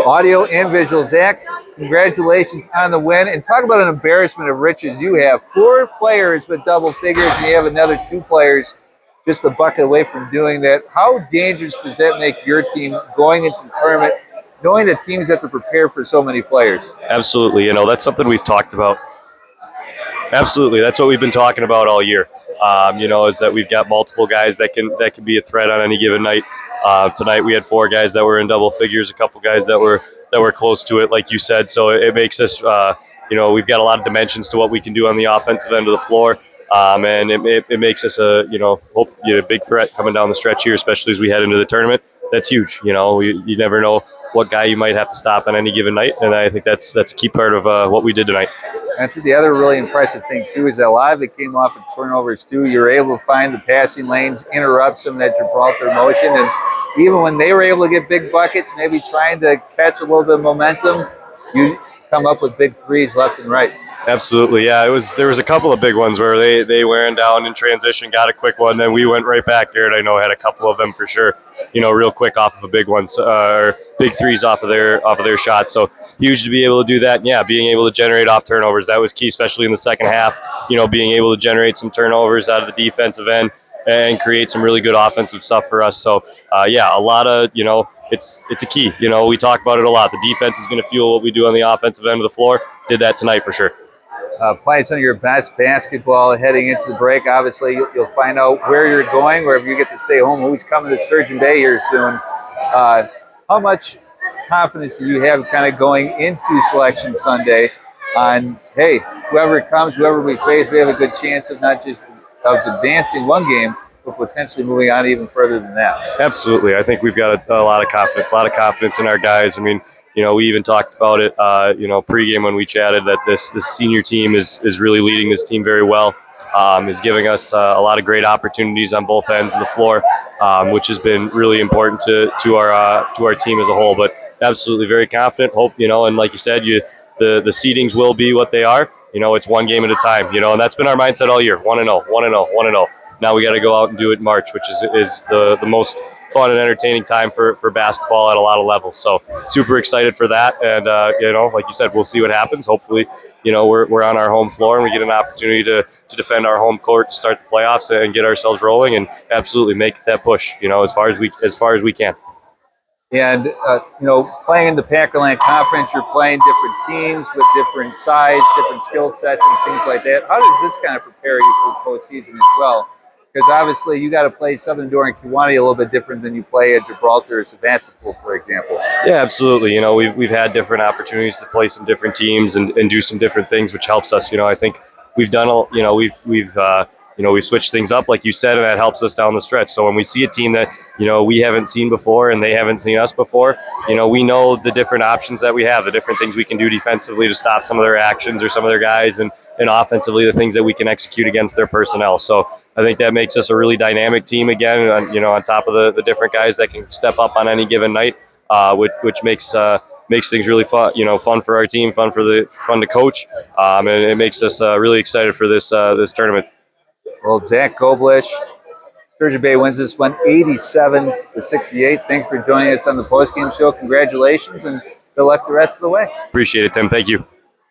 Audio and visual. Zach, congratulations on the win. And talk about an embarrassment of riches. You have 4 players with double figures, and you have another 2 players just a bucket away from doing that. How dangerous does that make your team going into the tournament, knowing that teams have to prepare for so many players? Absolutely. That's something we've talked about. Absolutely. That's what we've been talking about all year. Is that we've got multiple guys that can be a threat on any given night. Tonight we had 4 guys that were in double figures, a couple guys that were close to it, like you said. So it makes us, we've got a lot of dimensions to what we can do on the offensive end of the floor, and it makes us a big threat coming down the stretch here, especially as we head into the tournament. That's huge. You never know what guy you might have to stop on any given night, and I think that's a key part of what we did tonight. I think the other really impressive thing, too, is that a lot of it came off of turnovers, too. You were able to find the passing lanes, interrupt some of that Gibraltar motion, and even when they were able to get big buckets, maybe trying to catch a little bit of momentum, you come up with big threes left and right. Absolutely, yeah. There was a couple of big ones where they wearing down in transition, got a quick one, then we went right back. Garrett, I know, had a couple of them for sure. Real quick off of a big ones, or big threes off of their shots. So huge to be able to do that. And yeah, being able to generate off turnovers, that was key, especially in the second half. Being able to generate some turnovers out of the defensive end and create some really good offensive stuff for us. So a lot of it's a key. We talk about it a lot. The defense is going to fuel what we do on the offensive end of the floor. Did that tonight for sure. Playing some of your best basketball heading into the break. Obviously, you'll find out where you're going, or if you get to stay home, who's coming to Sturgeon Day here soon. How much confidence do you have kind of going into Selection Sunday on, hey, whoever comes, whoever we face, we have a good chance of not just of advancing one game, but potentially moving on even further than that? Absolutely. I think we've got a lot of confidence in our guys. I mean, we even talked about it, pregame when we chatted, that this senior team is really leading this team very well, is giving us a lot of great opportunities on both ends of the floor, which has been really important to our team as a whole. But absolutely very confident. Hope, and like you said, the seedings will be what they are. It's one game at a time, and that's been our mindset all year. 1-0, 1-0, 1-0. Now we got to go out and do it in March, which is the most fun and entertaining time for basketball at a lot of levels. So super excited for that. And, like you said, we'll see what happens. Hopefully, we're on our home floor and we get an opportunity to defend our home court to start the playoffs and get ourselves rolling and absolutely make that push, as far as we can. And, playing in the Packerland Conference, you're playing different teams with different size, different skill sets and things like that. How does this kind of prepare you for the postseason as well? Because obviously you got to play Southern Door and Kewanee a little bit different than you play at Gibraltar or Sebastopol, for example. Yeah, absolutely. We've had different opportunities to play some different teams and do some different things, which helps us. I think we've done, we've switched things up, like you said, and that helps us down the stretch. So when we see a team that, we haven't seen before and they haven't seen us before, we know the different options that we have, the different things we can do defensively to stop some of their actions or some of their guys, and offensively the things that we can execute against their personnel. So I think that makes us a really dynamic team again, on top of the different guys that can step up on any given night, which makes things really fun, fun for our team, fun to coach, and it makes us really excited for this tournament. Well, Zach Goblisch, Sturgeon Bay wins this one 87-68. Thanks for joining us on the postgame show. Congratulations and good luck the rest of the way. Appreciate it, Tim. Thank you.